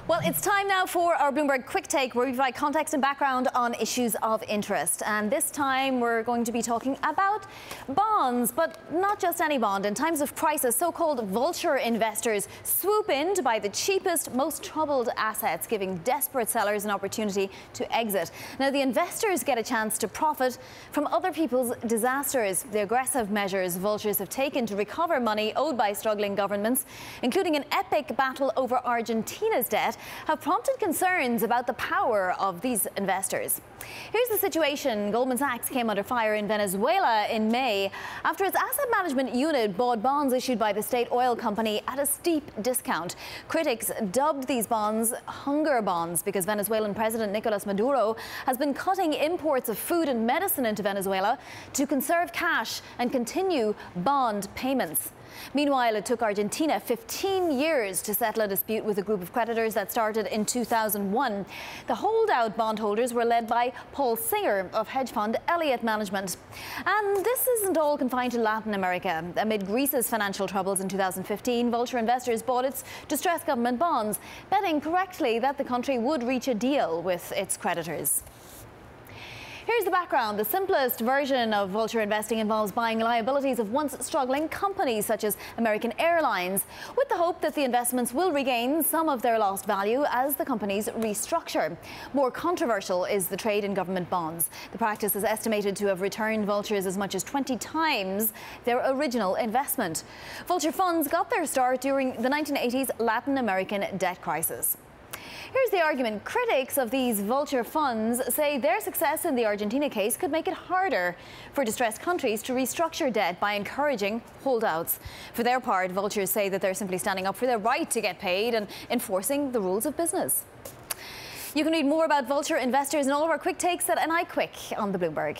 Well, it's time now for our Bloomberg Quick Take, where we provide context and background on issues of interest. And this time we're going to be talking about bonds, but not just any bond. In times of crisis, so-called vulture investors swoop in to buy the cheapest, most troubled assets, giving desperate sellers an opportunity to exit. Now, the investors get a chance to profit from other people's disasters. The aggressive measures vultures have taken to recover money owed by struggling governments, including an epic battle over Argentina's debt, have prompted concerns about the power of these investors. Here's the situation. Goldman Sachs came under fire in Venezuela in May after its asset management unit bought bonds issued by the state oil company at a steep discount. Critics dubbed these bonds hunger bonds because Venezuelan President Nicolas Maduro has been cutting imports of food and medicine into Venezuela to conserve cash and continue bond payments. Meanwhile, it took Argentina 15 years to settle a dispute with a group of creditors that started in 2001. The holdout bondholders were led by Paul Singer of hedge fund Elliott Management. And this isn't all confined to Latin America. Amid Greece's financial troubles in 2015, vulture investors bought its distressed government bonds, betting correctly that the country would reach a deal with its creditors. Here's the background. The simplest version of vulture investing involves buying liabilities of once struggling companies such as American Airlines, with the hope that the investments will regain some of their lost value as the companies restructure. More controversial is the trade in government bonds. The practice is estimated to have returned vultures as much as 20 times their original investment. Vulture funds got their start during the 1980s Latin American debt crisis. Here's the argument. Critics of these vulture funds say their success in the Argentina case could make it harder for distressed countries to restructure debt by encouraging holdouts. For their part, vultures say that they're simply standing up for their right to get paid and enforcing the rules of business. You can read more about vulture investors and all of our quick takes at NI Quick on the Bloomberg.